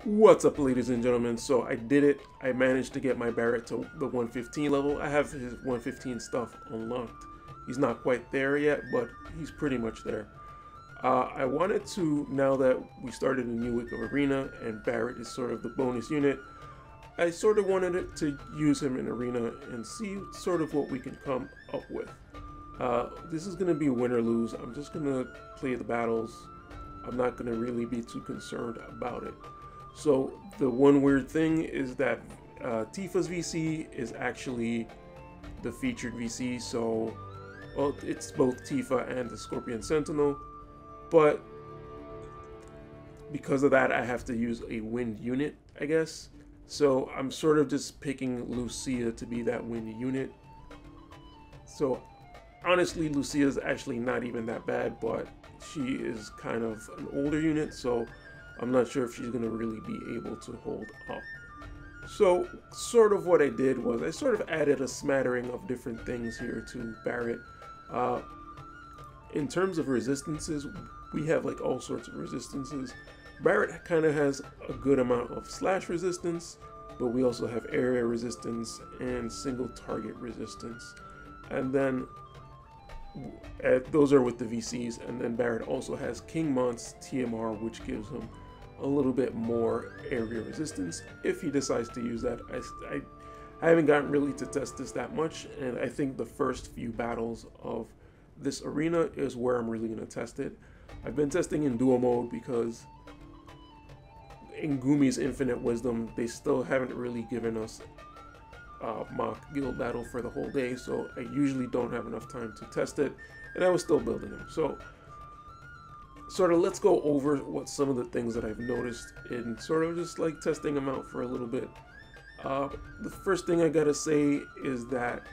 What's up, ladies and gentlemen? So I did it. I managed to get my Barret to the 115 level. I have his 115 stuff unlocked. He's not quite there yet, but he's pretty much there. I wanted to, now that we started a new week of Arena and Barret is sort of the bonus unit, I sort of wanted it to use him in Arena and see sort of what we can come up with. This is going to be win or lose. I'm just going to play the battles. I'm not going to really be too concerned about it. So the one weird thing is that Tifa's VC is actually the featured VC. So, well, it's both Tifa and the Scorpion Sentinel. But because of that, I have to use a wind unit, I guess. So I'm sort of just picking Lucia to be that wind unit. So honestly, Lucia is actually not even that bad, but she is kind of an older unit, so I'm not sure if she's going to really be able to hold up. So sort of what I did was I sort of added a smattering of different things here to Barret. In terms of resistances, we have like all sorts of resistances. Barret kind of has a good amount of slash resistance, but we also have area resistance and single target resistance. And then those are with the VCs, and then Barret also has King Mont's TMR, which gives him a little bit more area resistance if he decides to use that. I haven't gotten really to test this that much, and I think the first few battles of this arena is where I'm really going to test it. I've been testing in duo mode because in Gumi's Infinite Wisdom, they still haven't really given us mock guild battle for the whole day, so I usually don't have enough time to test it, and I was still building him. So sort of let's go over what some of the things that I've noticed in sort of just like testing him out for a little bit. The first thing I gotta say is that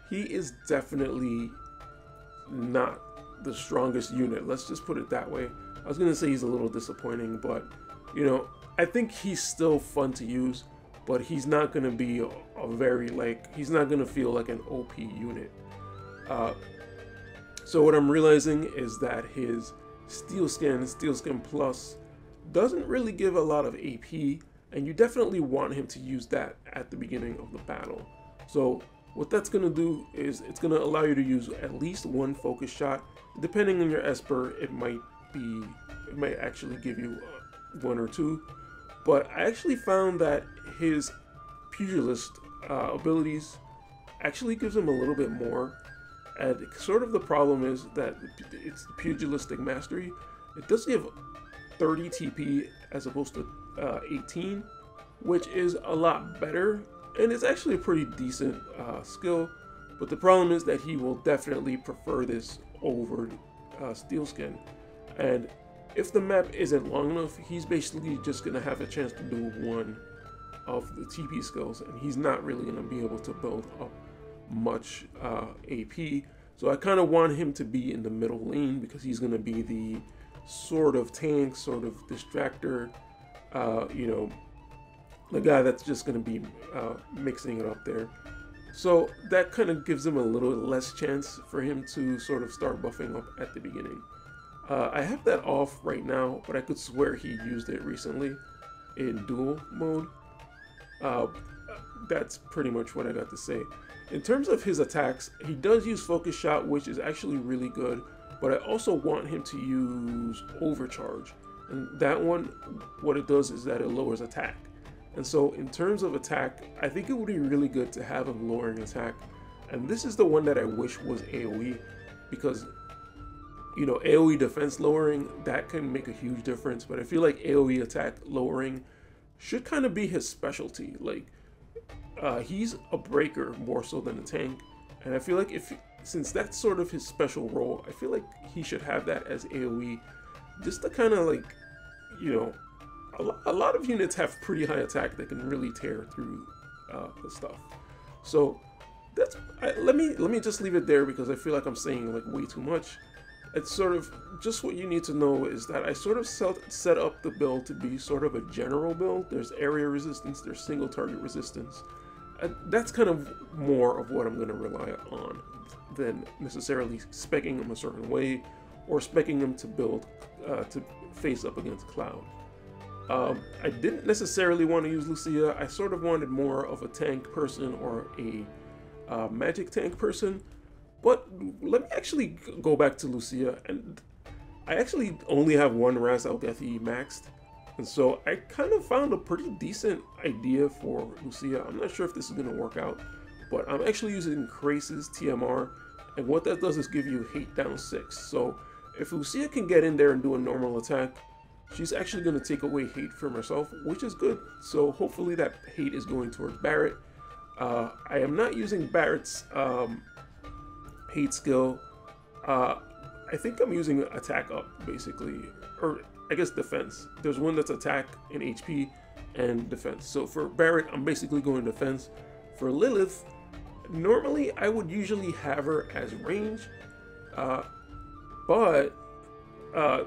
he is definitely not the strongest unit. Let's just put it that way. I was gonna say he's a little disappointing, but you know, I think he's still fun to use, but he's not gonna be a very he's not gonna feel like an OP unit. So what I'm realizing is that his Steel Skin Plus doesn't really give a lot of AP, and you definitely want him to use that at the beginning of the battle. So what that's going to do is it's going to allow you to use at least one focus shot. Depending on your Esper, it might actually give you one or two. But I actually found that his Pugilist abilities actually gives him a little bit more. And sort of the problem is that it's the Pugilistic Mastery. It does give 30 TP as opposed to 18, which is a lot better. And it's actually a pretty decent skill. But the problem is that he will definitely prefer this over Steel Skin. And if the map isn't long enough, he's basically just going to have a chance to do one of the TP skills. And he's not really going to be able to build up much AP. So I kind of want him to be in the middle lane because he's going to be the sort of tank, sort of distractor, you know, the guy that's just going to be mixing it up there. So that kind of gives him a little less chance for him to sort of start buffing up at the beginning. I have that off right now, but I could swear he used it recently in dual mode. That's pretty much what I got to say. In terms of his attacks, he does use Focus Shot, which is actually really good, but I also want him to use Overcharge. And that one, what it does is that it lowers attack. And so in terms of attack, I think it would be really good to have him lowering attack. And this is the one that I wish was AoE, because, you know, AoE defense lowering, that can make a huge difference. But I feel like AoE attack lowering should kind of be his specialty. Like, he's a breaker more so than a tank, and I feel like since that's sort of his special role, I feel like he should have that as AoE, just to kind of like, you know, a lot of units have pretty high attack that can really tear through the stuff. So that's let me just leave it there because I feel like I'm saying like way too much. It's sort of just what you need to know is that I sort of set up the build to be sort of a general build. There's area resistance, there's single target resistance. That's kind of more of what I'm going to rely on than necessarily speccing them a certain way or speccing them to build to face up against Cloud. I didn't necessarily want to use Lucia. I sort of wanted more of a tank person or a magic tank person. But let me actually go back to Lucia, and I actually only have one Ras Algethi maxed. And so I kind of found a pretty decent idea for Lucia. I'm not sure if this is going to work out, but I'm actually using Krace's TMR, and what that does is give you hate down 6. So if Lucia can get in there and do a normal attack, she's actually going to take away hate from herself, which is good. So hopefully that hate is going towards Barret. I am not using Barret's hate skill. I think I'm using attack up, basically, or I guess defense. There's one that's attack and HP and defense. So for Barret, I'm basically going defense. For Lilith, normally I would usually have her as range, but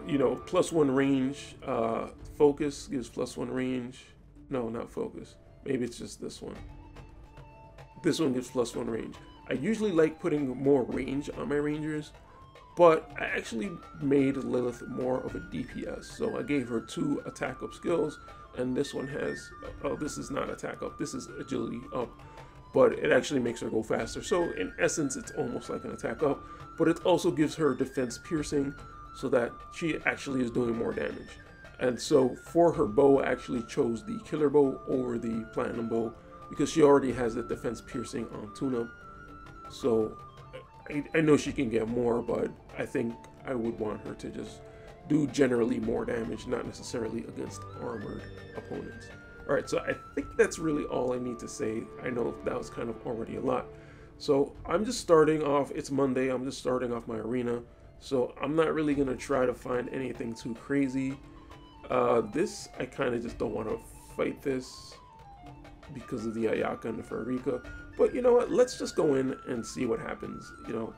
you know, +1 range. Focus gives +1 range. No, not focus. Maybe it's just this one. This one gives +1 range. I usually like putting more range on my rangers, but I actually made Lilith more of a DPS. So I gave her 2 attack up skills, and this one has, oh, this is not attack up, this is agility up, but it actually makes her go faster. So in essence, it's almost like an attack up, but it also gives her defense piercing so that she actually is doing more damage. And so for her bow, I actually chose the killer bow over the platinum bow because she already has the defense piercing on tune-up. So I know she can get more, but I think I would want her to just do generally more damage, not necessarily against armored opponents. Alright, so I think that's really all I need to say. I know that was kind of already a lot. So I'm just starting off, it's Monday, I'm just starting off my arena. So I'm not really going to try to find anything too crazy. This, I kind of just don't want to fight this because of the Ayaka and the Farika. But you know what, let's just go in and see what happens. You know,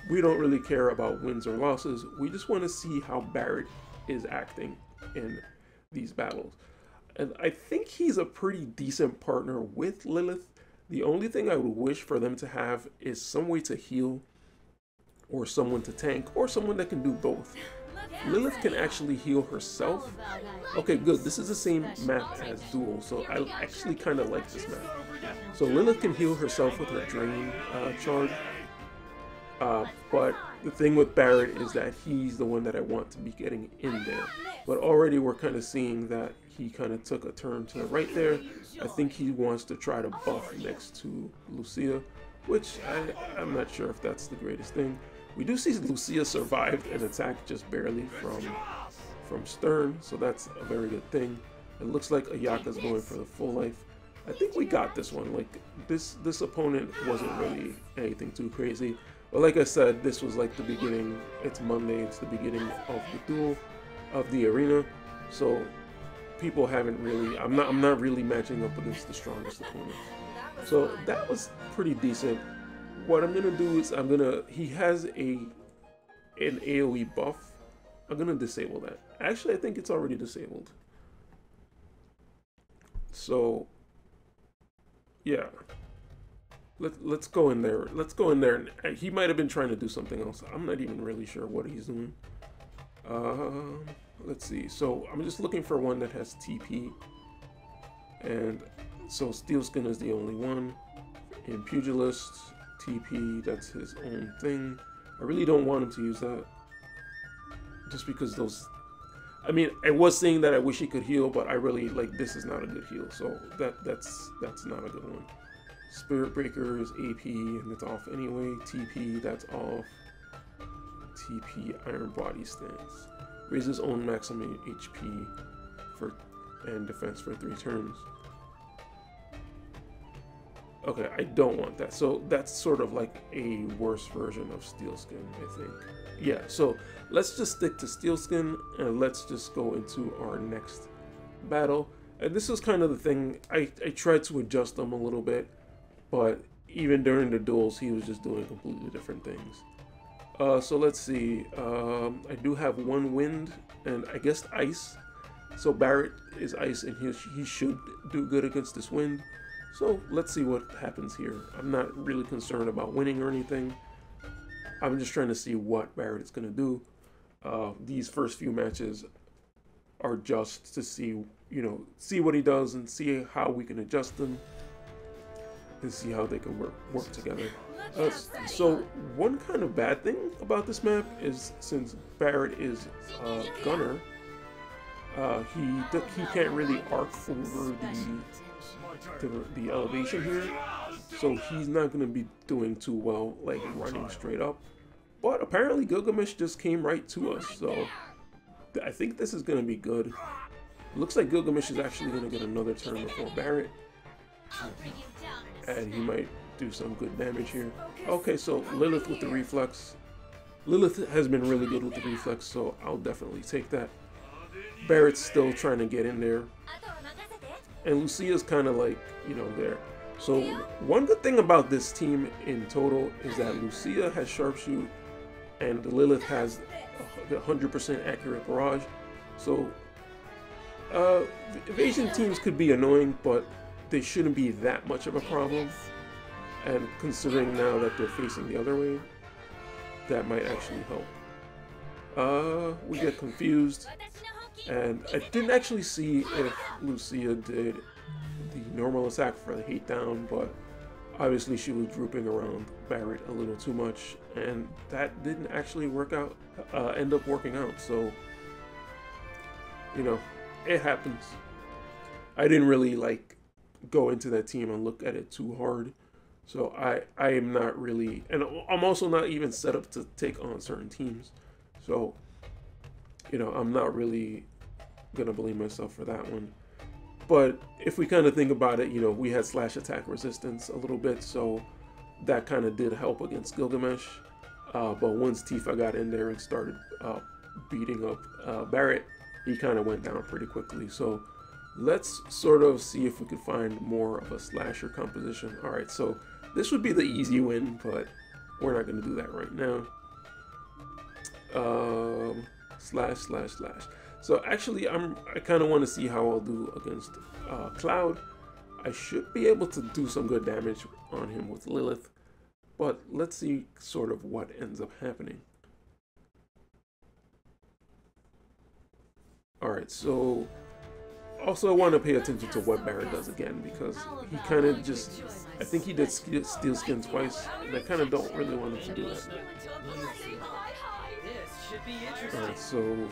we don't really care about wins or losses. We just want to see how Barret is acting in these battles. And I think he's a pretty decent partner with Lilith. The only thing I would wish for them to have is some way to heal, or someone to tank, or someone that can do both. Lilith can actually heal herself. Okay, good. This is the same map as Duel, so I actually kind of like this map. So Lilith can heal herself with her Drain charge. But the thing with Barret is that he's the one that I want to be getting in there. But already we're kind of seeing that he kind of took a turn to the right there. I think he wants to try to buff next to Lucia, which I'm not sure if that's the greatest thing. We do see Lucia survived an attack just barely from Stern, so that's a very good thing. It looks like Ayaka's going for the full life. I think we got this one. Like this opponent wasn't really anything too crazy. But like I said, this was like the beginning. It's Monday, it's the beginning of the duel, of the arena. So people haven't really, I'm not really matching up against the strongest opponent. So that was pretty decent. What I'm gonna do is he has an AoE buff. I'm gonna disable that. Actually, I think it's already disabled. So yeah, let's go in there. Let's go in there. And he might have been trying to do something else. I'm not even really sure what he's doing. Let's see. So I'm just looking for one that has TP, and so Steel Skin is the only one. In Pugilist, TP, that's his own thing. I really don't want him to use that, just because those, I mean, I was saying that I wish he could heal, but I really, like, this is not a good heal, so that's not a good one. Spirit Breaker is AP, and it's off anyway. TP, that's off. TP, Iron Body Stance. Raises own maximum HP and defense for 3 turns. Okay, I don't want that. So that's sort of like a worse version of Steel Skin, I think. Yeah, so let's just stick to Steel Skin and let's just go into our next battle. And this was kind of the thing, I tried to adjust him a little bit, but even during the duels, he was just doing completely different things. So let's see, I do have 1 wind and I guess ice. So Barret is ice and he should do good against this wind. So let's see what happens here. I'm not really concerned about winning or anything. I'm just trying to see what Barret is going to do. These first few matches are just to see you know, see what he does and see how we can adjust them and see how they can work together. So one kind of bad thing about this map is since Barret is a gunner, he can't really arc over the elevation here, so he's not going to be doing too well like running straight up. But apparently Gilgamesh just came right to us, so I think this is going to be good. Looks like Gilgamesh is actually going to get another turn before Barret, and he might do some good damage here. Okay, so Lilith with the reflex. Lilith has been really good with the reflex, so I'll definitely take that. Barret's still trying to get in there, and Lucia's kind of like, you know, there. So one good thing about this team in total is that Lucia has sharpshoot and Lilith has 100% accurate barrage. So evasion teams could be annoying, but they shouldn't be that much of a problem. And considering now that they're facing the other way, that might actually help. We get confused, and I didn't actually see if Lucia did the normal attack for the hate down, but obviously she was drooping around Barret a little too much, and that didn't actually work out, end up working out. So, you know, it happens. I didn't really like go into that team and look at it too hard. So I am not really, and I'm also not even set up to take on certain teams. So, you know, I'm not really gonna blame myself for that one. But if we kind of think about it, you know, we had slash attack resistance a little bit, so that kind of did help against Gilgamesh. But once Tifa got in there and started beating up Barret, he kind of went down pretty quickly. So let's sort of see if we could find more of a slasher composition. All right, so this would be the easy win, but we're not going to do that right now. Slash. So actually, I kind of want to see how I'll do against Cloud. I should be able to do some good damage on him with Lilith, but let's see sort of what ends up happening. All right, so also I want to pay attention to what Barret does again, because he kind of just, I think he did Steel Skin twice, and I kind of don't really want him to do that. Alright, so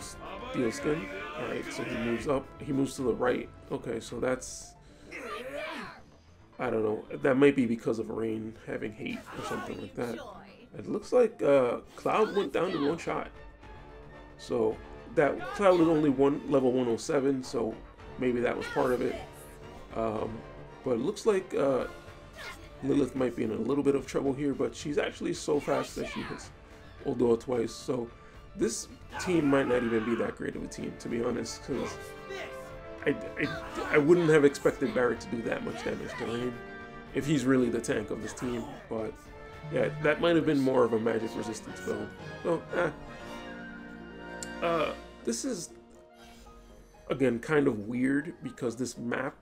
Steel Skin. Alright, so he moves up. He moves to the right. Okay, so that's, I don't know. That might be because of Rain having hate or something like that. It looks like Cloud went down to one shot. So that Cloud was only level 107, so maybe that was part of it. But it looks like Lilith might be in a little bit of trouble here, but she's actually so fast that she hits Uldoa twice. So this team might not even be that great of a team, to be honest, because I wouldn't have expected Barret to do that much damage to Rain if he's really the tank of this team. But yeah, that might have been more of a magic resistance build. So, this is, again, kind of weird because this map,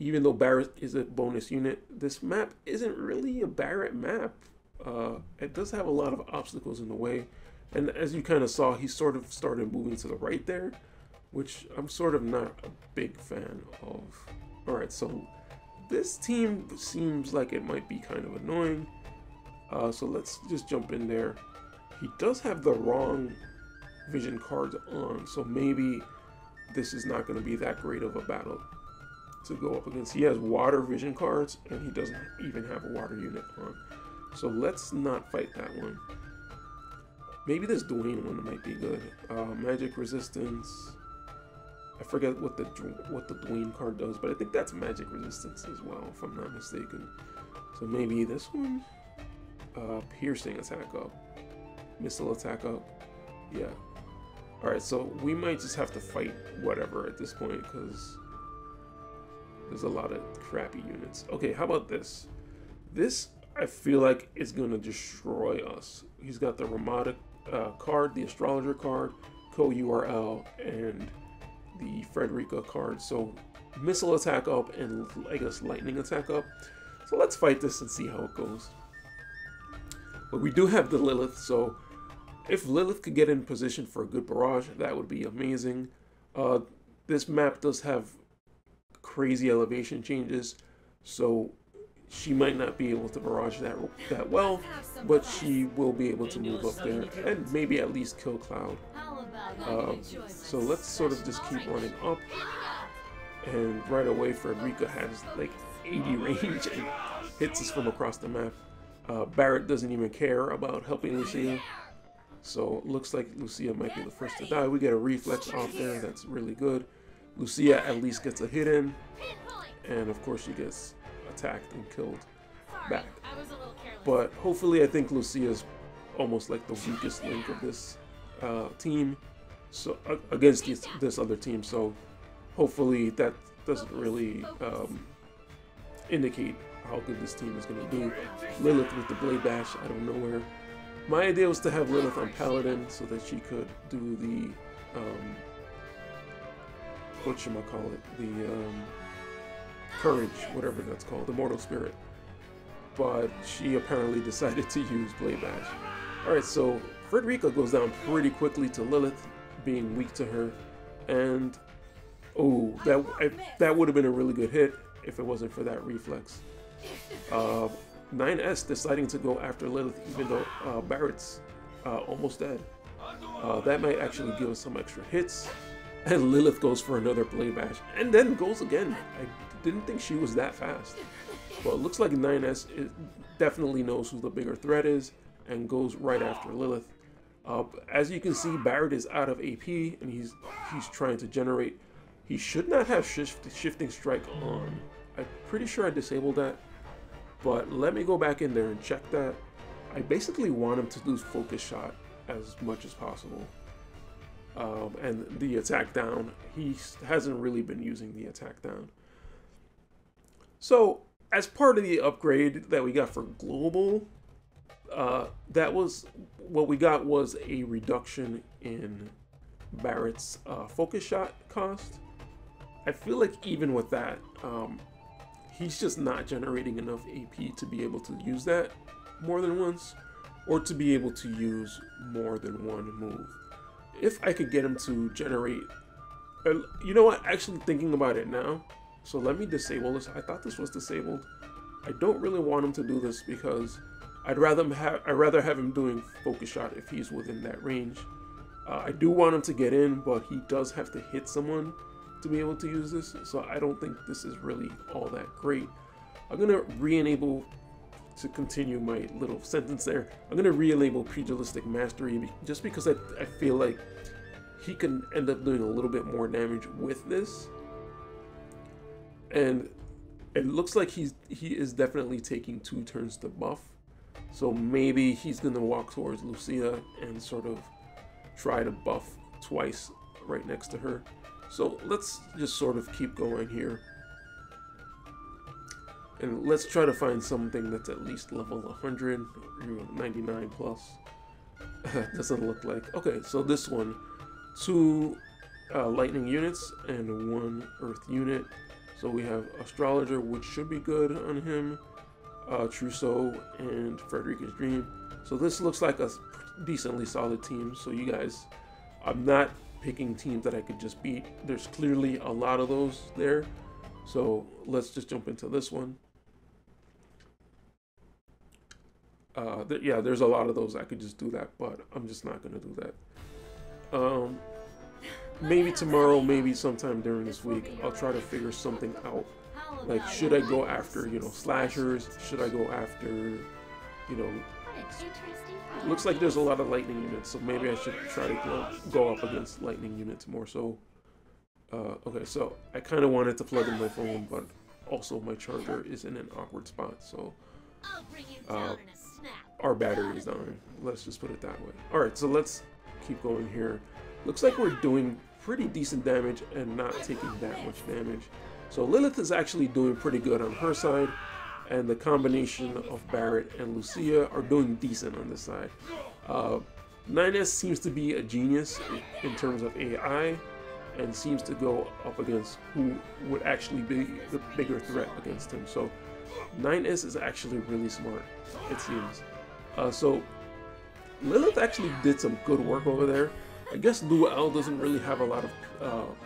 even though Barret is a bonus unit, this map isn't really a Barret map. It does have a lot of obstacles in the way. And as you kind of saw, he sort of started moving to the right there, which I'm sort of not a big fan of. Alright, so this team seems like it might be kind of annoying. So let's just jump in there. He does have the wrong vision cards on, so maybe this is not going to be that great of a battle to go up against. He has water vision cards, and he doesn't even have a water unit on. So let's not fight that one. Maybe this Dwayne one might be good. Magic resistance. I forget what the Dwayne card does, but I think that's magic resistance as well, if I'm not mistaken. So maybe this one. Piercing attack up. Missile attack up. Yeah. Alright, so we might just have to fight whatever at this point, because there's a lot of crappy units. Okay, how about this? This, I feel like, is going to destroy us. He's got the Ramada card, the Astrologer card, Co-URL, and the Frederica card. So missile attack up and, I guess, lightning attack up. So let's fight this and see how it goes. But we do have the Lilith, so if Lilith could get in position for a good barrage, that would be amazing. This map does have crazy elevation changes, so she might not be able to barrage that well, but she will be able to move up there and maybe at least kill Cloud. So let's sort of just keep running up, and right away Frederica has like 80 range and hits us from across the map. Barret doesn't even care about helping Lucia, so it looks like Lucia might be the first to die. We get a reflex off there, that's really good. Lucia at least gets a hit in, and of course she gets attacked and killed back. But hopefully, I think Lucia's almost like the weakest link of this team, so against this other team. So hopefully that doesn't really indicate how good this team is going to do. Lilith with the Blade Bash out of nowhere. My idea was to have Lilith on Paladin so that she could do the whatchamacallit, the Courage, whatever that's called, the Mortal Spirit. But she apparently decided to use Blade Bash. Alright, so Frederica goes down pretty quickly to Lilith, being weak to her. And, oh, that would have been a really good hit if it wasn't for that reflex. 9S deciding to go after Lilith, even though Barret's almost dead. That might actually give us some extra hits. And Lilith goes for another Blade Bash, and then goes again. I didn't think she was that fast. But it looks like 9S definitely knows who the bigger threat is, and goes right after Lilith. As you can see, Barret is out of AP, and he's trying to generate. He should not have Shifting Strike on. I'm pretty sure I disabled that. But let me go back in there and check that. I basically want him to do Focus Shot as much as possible. And the attack down, he hasn't really been using the attack down. So, as part of the upgrade that we got for Global, that was, what we got was a reduction in Barret's Focus Shot cost. I feel like even with that, he's just not generating enough AP to be able to use that more than once, or to be able to use more than one move. If I could get him to generate, you know what, actually thinking about it now, so let me disable this. I thought this was disabled. I don't really want him to do this because I'd rather have him doing Focus Shot if he's within that range. I do want him to get in, but he does have to hit someone to be able to use this, so I don't think this is really all that great. I'm gonna re-enable, to continue my little sentence there, I'm gonna re-enable Pugilistic Mastery just because I feel like he can end up doing a little bit more damage with this. And it looks like he is definitely taking 2 turns to buff. So maybe he's gonna walk towards Lucia and sort of try to buff twice right next to her. So let's just sort of keep going here. And let's try to find something that's at least level 100, 99 plus. Doesn't look like. Okay, so this one, 2 lightning units and 1 earth unit. So we have Astrologer, which should be good on him, Trousseau, and Frederica's Dream. So this looks like a decently solid team. So you guys, I'm not picking teams that I could just beat. There's clearly a lot of those there. So let's just jump into this one. Yeah, there's a lot of those. I could just do that, but I'm just not going to do that. Maybe tomorrow, maybe sometime during this week, I'll try to figure something out. Like, should I go after, you know, slashers? Should I go after, you know, it looks like there's a lot of lightning units, so maybe I should try to go up against lightning units more so. Okay, so I kind of wanted to plug in my phone, but also my charger is in an awkward spot, so our battery is dying. Let's just put it that way. Alright, so let's keep going here. Looks like we're doing pretty decent damage and not taking that much damage. So Lilith is actually doing pretty good on her side, and the combination of Barret and Lucia are doing decent on this side. 9S seems to be a genius in terms of AI, and seems to go up against who would actually be the bigger threat against him. So 9S is actually really smart, it seems. So Lilith actually did some good work over there. I guess Luel doesn't really have a lot of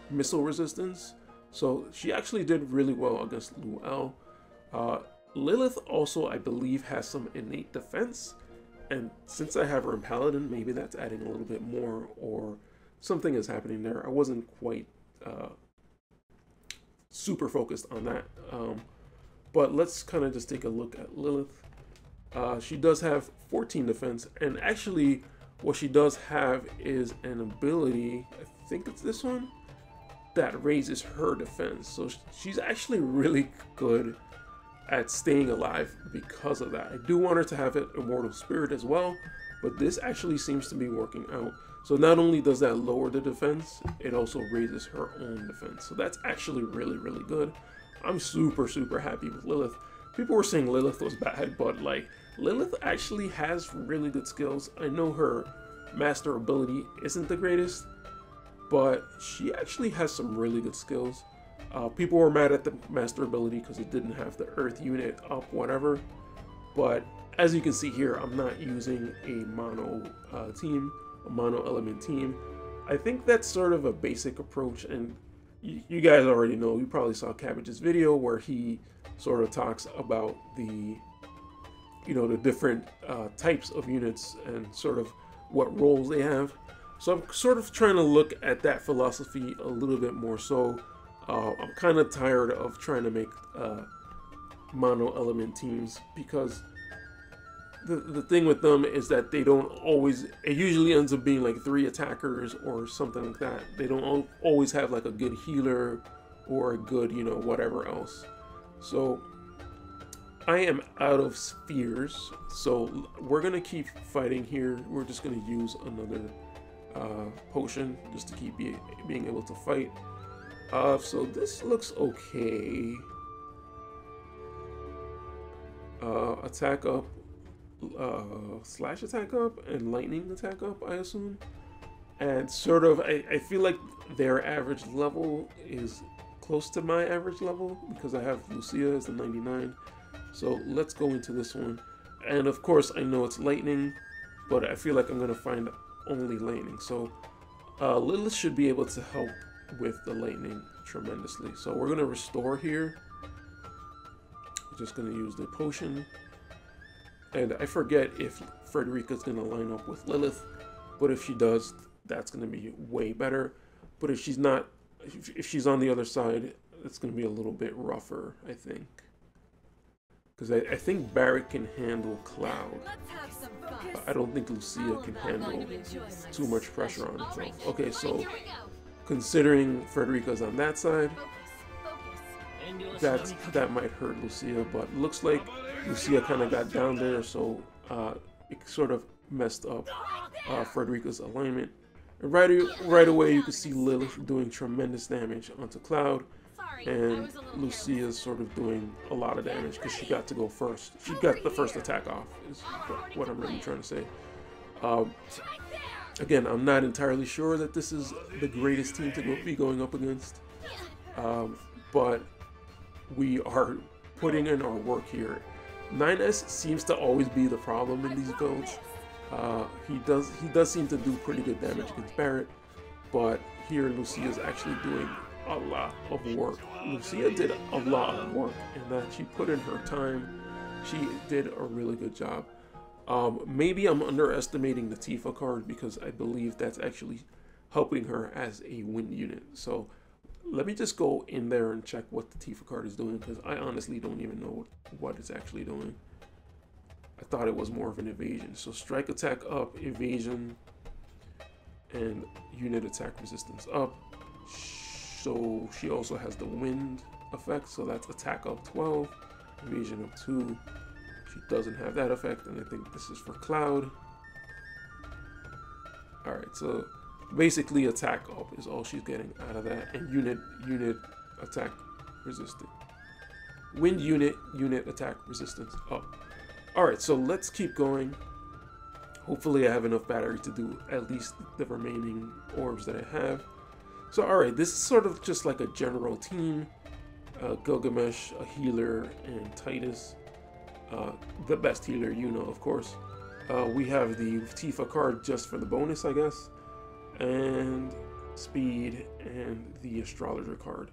missile resistance. So she actually did really well against Luel. Lilith also, I believe, has some innate defense. And since I have her in Paladin, maybe that's adding a little bit more, or something is happening there. I wasn't quite super focused on that. But let's kind of just take a look at Lilith. She does have 14 defense, and actually what she does have is an ability, I think it's this one, that raises her defense. So she's actually really good at staying alive because of that. I do want her to have an Immortal Spirit as well, but this actually seems to be working out. So not only does that lower the defense, it also raises her own defense. So that's actually really, really good. I'm super, super happy with Lilith. People were saying Lilith was bad, but like, Lilith actually has really good skills. I know her master ability isn't the greatest, but she actually has some really good skills. People were mad at the master ability because it didn't have the earth unit up, whatever. But as you can see here, I'm not using a mono team, a mono element team. I think that's sort of a basic approach, and you guys already know, you probably saw Cabbage's video where he sort of talks about the, you know, the different types of units and sort of what roles they have. So I'm sort of trying to look at that philosophy a little bit more so. I'm kind of tired of trying to make mono element teams, because the thing with them is that they don't always, it usually ends up being like 3 attackers or something like that. They don't always have like a good healer or a good, you know, whatever else. So I am out of spheres, so we're gonna keep fighting here. We're just gonna use another potion just to keep being able to fight. So this looks okay. Attack up, slash attack up, and lightning attack up, I assume. And sort of, I feel like their average level is close to my average level because I have Lucia as the 99. So let's go into this one. And of course, I know it's lightning, but I feel like I'm gonna find only lightning. So Lilith should be able to help with the lightning tremendously. So we're gonna restore here. We're just gonna use the potion. And I forget if Frederica's gonna line up with Lilith, but if she does, that's gonna be way better. But if she's not, if she's on the other side, it's gonna be a little bit rougher, I think. Because I think Barret can handle Cloud. I don't think Lucia can handle too much pressure on herself. Okay, so considering Frederica's on that side, that might hurt Lucia, but looks like Lucia kind of got down there, so it sort of messed up Frederica's alignment. And right away, you can see Lilith doing tremendous damage onto Cloud, and Lucia's sort of doing a lot of damage because she got to go first. She got the first attack off, is what I'm really trying to say. Again, I'm not entirely sure that this is the greatest team to be going up against, but we are putting in our work here. 9S seems to always be the problem in these builds. He does seem to do pretty good damage against Barret, but here Lucia's actually doing a lot of work. Lucia did a lot of work, and that she put in her time. She did a really good job. Maybe I'm underestimating the Tifa card because I believe that's actually helping her as a wind unit. So let me just go in there and check what the Tifa card is doing, because I honestly don't even know what it's actually doing. I thought it was more of an evasion. So strike attack up, evasion, and unit attack resistance up. So she also has the wind effect, so that's attack up 12, evasion up 2. She doesn't have that effect, and I think this is for Cloud. Alright, so basically attack up is all she's getting out of that, and unit attack resistant. Wind unit attack resistance up. Alright, so let's keep going. Hopefully I have enough battery to do at least the remaining orbs that I have. So alright, this is sort of just like a general team. Gilgamesh, a healer, and Titus. The best healer, you know, of course. We have the Tifa card just for the bonus, I guess. And speed, and the astrologer card.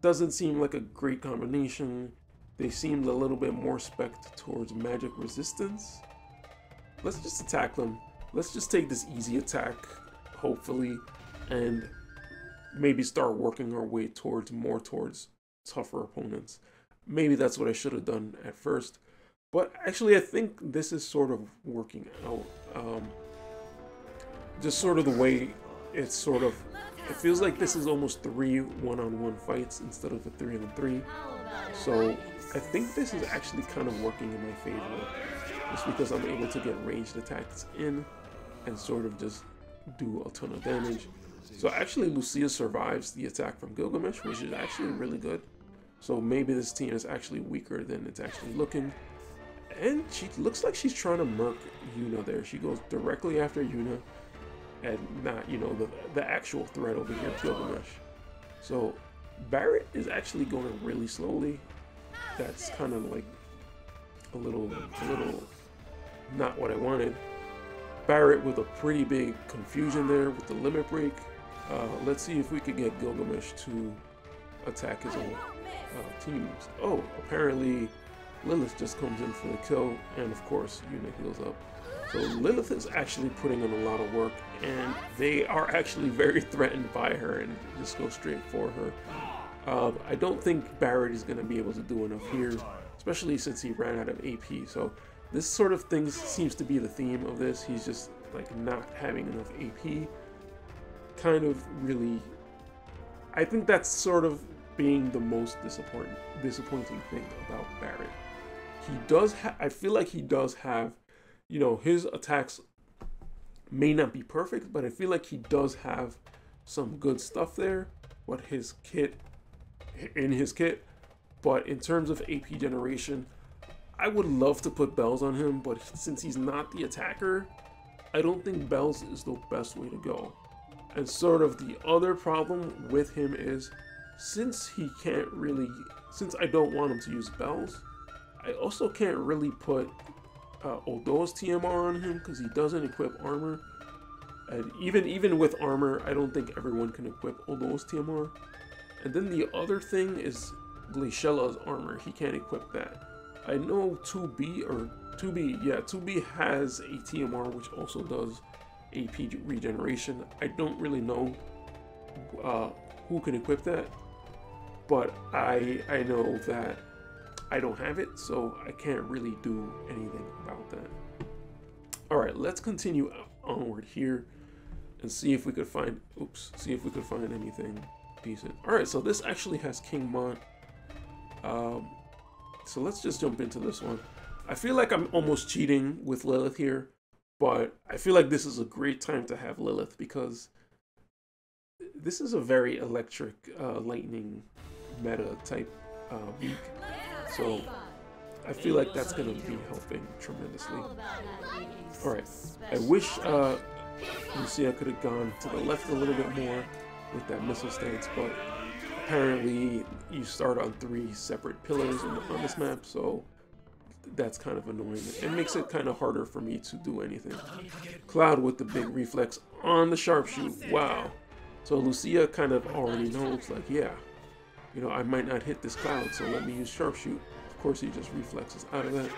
Doesn't seem like a great combination. They seemed a little bit more spec'd towards magic resistance. Let's just attack them. Let's just take this easy attack, hopefully, and maybe start working our way towards tougher opponents. Maybe that's what I should have done at first. But actually, I think this is sort of working out. Just sort of the way it's sort of... It feels like this is almost 3 one-on-one fights instead of a 3-on-3. So I think this is actually kind of working in my favor. Just because I'm able to get ranged attacks in and sort of just do a ton of damage. So actually Lucia survives the attack from Gilgamesh, which is actually really good. So maybe this team is actually weaker than it's actually looking. And she looks like she's trying to murk Yuna there. She goes directly after Yuna and not, you know, the actual threat over here, Gilgamesh. So Barret is actually going really slowly. That's kind of like a little not what I wanted. Barret with a pretty big confusion there with the limit break. Let's see if we could get Gilgamesh to attack his own teams. Oh, apparently Lilith just comes in for the kill, and of course Yuna heals up. So Lilith is actually putting in a lot of work, and they are actually very threatened by her and just go straight for her. I don't think Barret is going to be able to do enough here, especially since he ran out of AP. So this sort of thing seems to be the theme of this. He's just like not having enough AP. Kind of really, I think that's sort of being the most disappointing thing about Barret. He does I feel like he does have, you know, his attacks may not be perfect, but I feel like he does have some good stuff there. But his kit, but in terms of AP generation, I would love to put Bells on him, but since he's not the attacker, I don't think Bells is the best way to go. And sort of the other problem with him is, since I don't want him to use Bells, I also can't really put Odo's TMR on him because he doesn't equip armor. And even with armor, I don't think everyone can equip Odo's TMR. And then the other thing is Glaciela's armor. He can't equip that. I know 2B has a TMR which also does AP regeneration. I don't really know who can equip that, but I know that I don't have it, so I can't really do anything about that. Alright, let's continue onward here and see if we could find anything decent. Alright, so this actually has King Mont. So let's just jump into this one. I feel like I'm almost cheating with Lilith here, but I feel like this is a great time to have Lilith because this is a very electric lightning meta type week. So I feel like that's going to be helping tremendously. Alright, I wish Lucia could have gone to the left a little bit more with that missile stance, but apparently you start on 3 separate pillars on this map, so that's kind of annoying. It makes it kind of harder for me to do anything. Cloud with the big reflex on the sharpshoot. Wow. So Lucia kind of already knows, like, yeah, you know, I might not hit this Cloud, so let me use sharpshoot. Of course, he just reflexes out of that.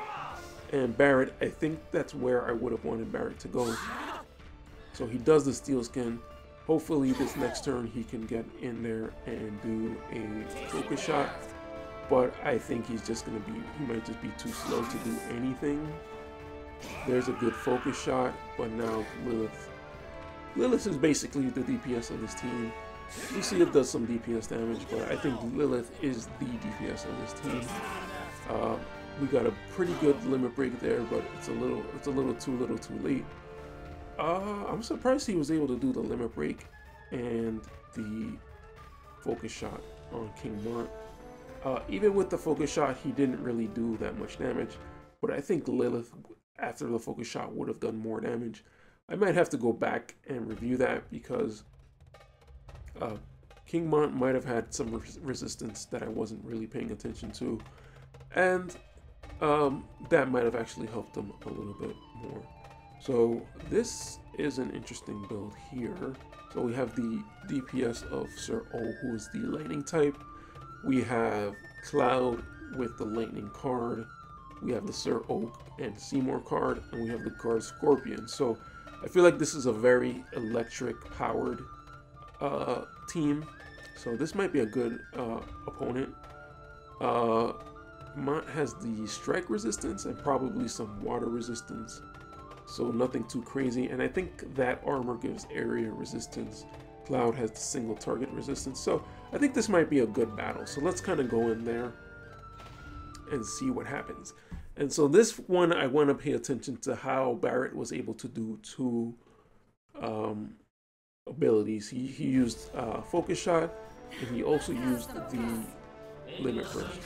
And Barret, I think that's where I would have wanted Barret to go. So he does the steel skin. Hopefully this next turn he can get in there and do a focus shot. But I think he might just be too slow to do anything. There's a good focus shot, but now Lilith is basically the DPS of this team. Lucia does some DPS damage, but I think Lilith is the DPS of this team. We got a pretty good limit break there, but it's a little too late. I'm surprised he was able to do the limit break and the focus shot on King Mont. Even with the focus shot, he didn't really do that much damage, but I think Lilith, after the focus shot, would have done more damage. I might have to go back and review that because King Mont might have had some resistance that I wasn't really paying attention to, and that might have actually helped him a little bit more. So this is an interesting build here. So we have the DPS of Sir O, who is the lightning type. We have Cloud with the lightning card. We have the Sir Oak and Seymour card, and we have the card Scorpion. So I feel like this is a very electric powered team. So this might be a good opponent. Mont has the strike resistance and probably some water resistance. So nothing too crazy. And I think that armor gives area resistance. Cloud has the single target resistance. So I think this might be a good battle. So let's kind of go in there and see what happens. And so this one, I want to pay attention to how Barret was able to do two abilities. He used Focus Shot, and he also used the Limit Burst.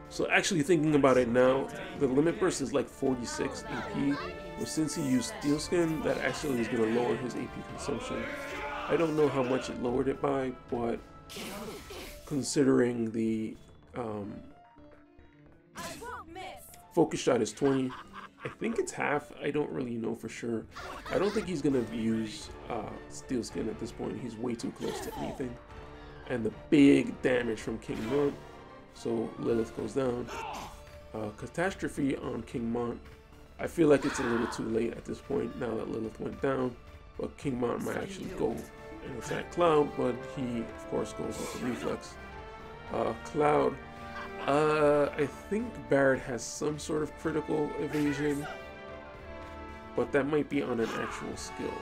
So actually thinking about it now, the Limit Burst is like 46 AP, but since he used Steel Skin, that actually is going to lower his AP consumption. I don't know how much it lowered it by, but considering the Focus Shot is 20, I think it's half. I don't really know for sure. I don't think he's going to use Steel Skin at this point. He's way too close to anything. And the big damage from King Mont. So Lilith goes down. Catastrophe on King Mont. I feel like it's a little too late at this point now that Lilith went down. But King Mont might actually go and attack Cloud, but he, of course, goes with the reflex. Cloud. I think Barret has some sort of critical evasion, but that might be on an actual skill.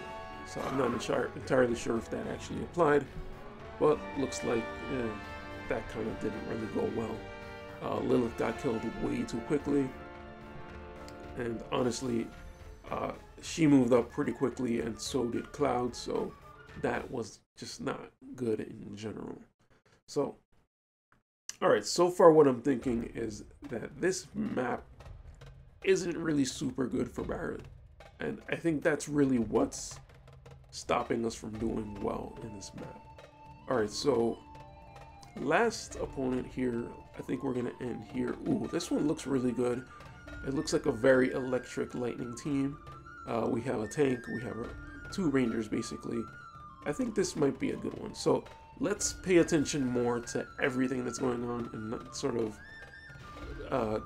So I'm not entirely sure if that actually applied, but looks like that kind of didn't really go well. Lilith got killed way too quickly, and honestly, she moved up pretty quickly, and so did Cloud, so that was just not good in general. So, alright, so far what I'm thinking is that this map isn't really super good for Barret, and I think that's really what's stopping us from doing well in this map. Alright, so last opponent here, I think we're going to end here. Ooh, this one looks really good. It looks like a very electric lightning team. We have a tank, we have two rangers basically. I think this might be a good one. So let's pay attention more to everything that's going on and not sort of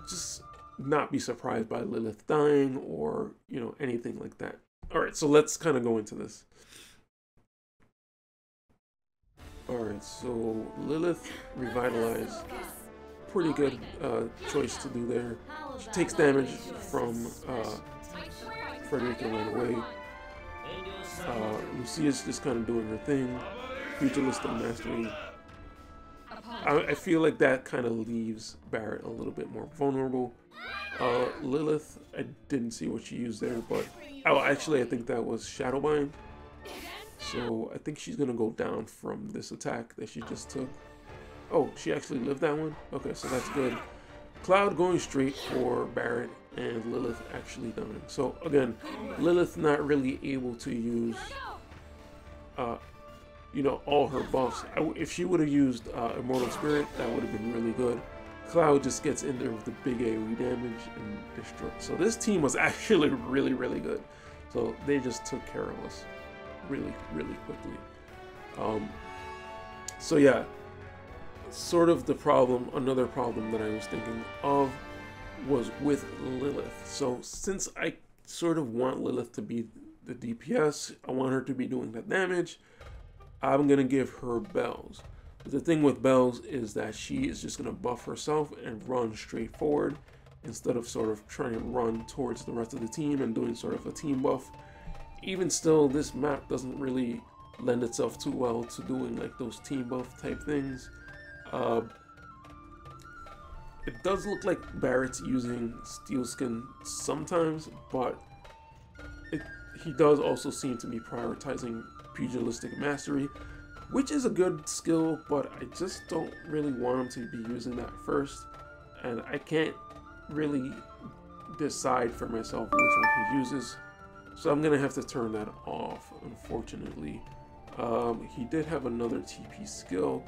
just not be surprised by Lilith dying or, you know, anything like that. All right, so let's kind of go into this. All right, so Lilith Revitalize, pretty good choice to do there. She takes damage from Frederica ran away. Lucia's just kind of doing her thing. Pugilistic Mastery. I feel like that kind of leaves Barret a little bit more vulnerable. Lilith, I didn't see what she used there, but oh, actually I think that was Shadowbind. So I think she's gonna go down from this attack that she just took. Oh, she actually lived that one? Okay, so that's good. Cloud going straight for Barret, and Lilith actually dying. So again, Lilith not really able to use, you know, all her buffs. If she would have used Immortal Spirit, that would have been really good. Cloud just gets in there with the big AoE damage and destroy. So this team was actually really, really good. So they just took care of us really, really quickly. So yeah, sort of the problem, another problem that I was thinking of was with Lilith. So since I sort of want Lilith to be the DPS, I want her to be doing that damage, I'm gonna give her bells. But the thing with bells is that she is just gonna buff herself and run straight forward instead of sort of trying to run towards the rest of the team and doing sort of a team buff. Even still, this map doesn't really lend itself too well to doing like those team buff type things. It does look like Barret's using Steel Skin sometimes, but he does also seem to be prioritizing Pugilistic Mastery, which is a good skill, but I just don't really want him to be using that first, and I can't really decide for myself which one he uses, so I'm gonna have to turn that off, unfortunately. He did have another TP skill.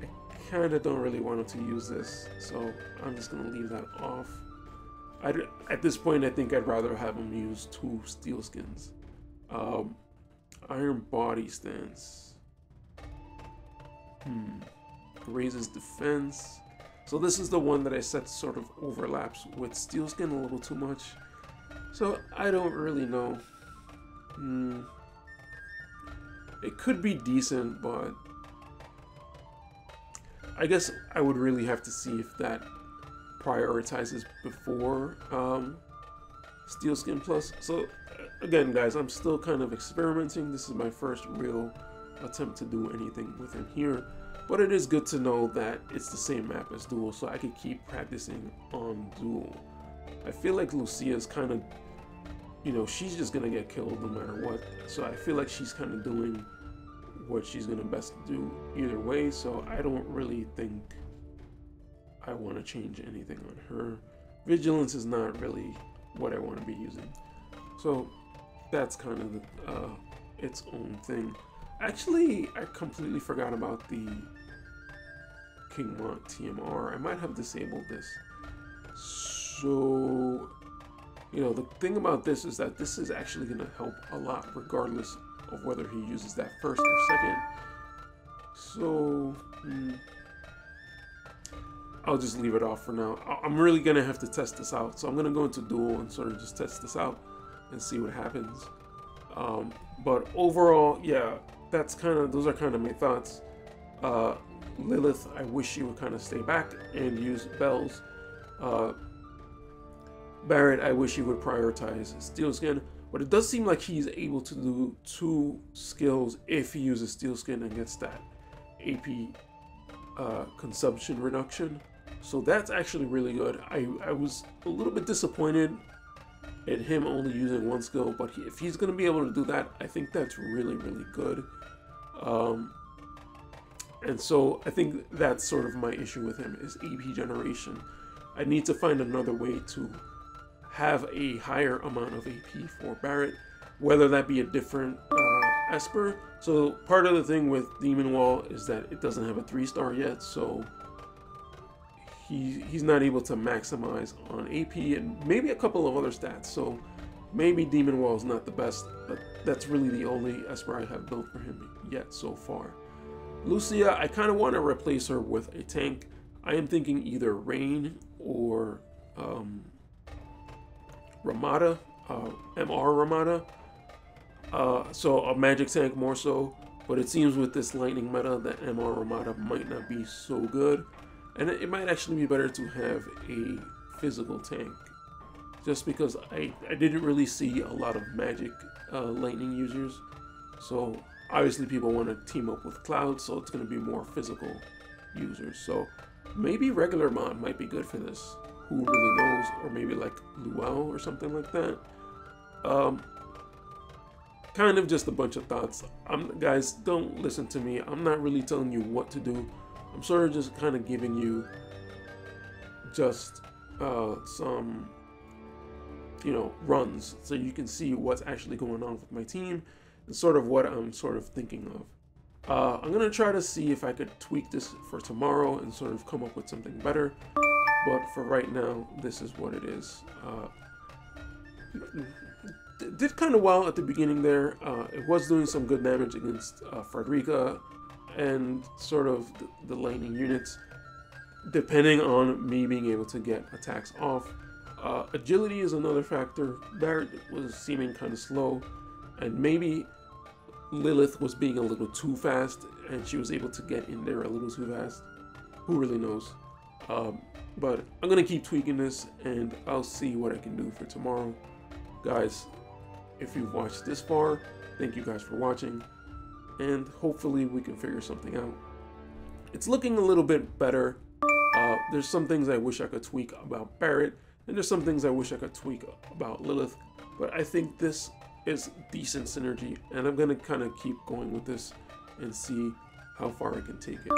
I kind of don't really want him to use this, so I'm just gonna leave that off. At this point, I think I'd rather have him use two Steel Skins. Iron body stance. Raises defense. So this is the one that I said sort of overlaps with steel skin a little too much. So I don't really know. It could be decent, but I guess I would really have to see if that prioritizes before steel skin plus. So again, guys, I'm still kind of experimenting. This is my first real attempt to do anything with him here, but it is good to know that it's the same map as Duel, so I could keep practicing on Duel. I feel like Lucia's kind of, you know, she's just gonna get killed no matter what, so I feel like she's kind of doing what she's gonna best do either way, so I don't really think I want to change anything on her. Vigilance is not really what I want to be using, so that's kind of its own thing. Actually, I completely forgot about the King Mont TMR. I might have disabled this. So, you know, the thing about this is that this is actually going to help a lot regardless of whether he uses that first or second. So, I'll just leave it off for now. I'm really going to have to test this out. So I'm going to go into Duel and sort of just test this out and see what happens. But overall, yeah, those are kind of my thoughts. Lilith, I wish she would kind of stay back and use bells. Barret, I wish he would prioritize steel skin, but it does seem like he's able to do 2 skills if he uses steel skin and gets that AP consumption reduction. So that's actually really good. I was a little bit disappointed at him only using 1 skill, but if he's going to be able to do that, I think that's really, really good. And so I think that's sort of my issue with him is AP generation. I need to find another way to have a higher amount of AP for Barret, whether that be a different Esper. So part of the thing with Demon Wall is that it doesn't have a 3-star yet, so he's not able to maximize on AP and maybe a couple of other stats. So maybe Demon Wall is not the best, but that's really the only Esper I have built for him yet so far. Lucia, I kind of want to replace her with a tank. I am thinking either Rain or Ramada, MR Ramada. So a magic tank more so, but it seems with this lightning meta that MR Ramada might not be so good. And it might actually be better to have a physical tank, just because I didn't really see a lot of magic lightning users. So obviously people want to team up with Cloud, so it's going to be more physical users. So maybe regular mod might be good for this. Who really knows? Or maybe like Luau or something like that. Kind of just a bunch of thoughts. Guys, don't listen to me. I'm not really telling you what to do. I'm sort of just kind of giving you just some, you know, runs so you can see what's actually going on with my team and sort of what I'm sort of thinking of. I'm going to try to see if I could tweak this for tomorrow and sort of come up with something better. But for right now, this is what it is. Did kind of well at the beginning there. It was doing some good damage against Frederica and sort of the lightning units, depending on me being able to get attacks off. Agility is another factor. Barret was seeming kind of slow, and maybe Lilith was being a little too fast, and she was able to get in there a little too fast. Who really knows? But I'm gonna keep tweaking this, and I'll see what I can do for tomorrow. Guys, if you've watched this far, thank you guys for watching, and hopefully we can figure something out. It's looking a little bit better. There's some things I wish I could tweak about Barret, and there's some things I wish I could tweak about Lilith, but I think this is decent synergy, and I'm gonna kind of keep going with this and see how far I can take it.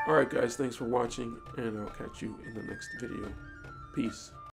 Alright guys, thanks for watching, and I'll catch you in the next video. Peace.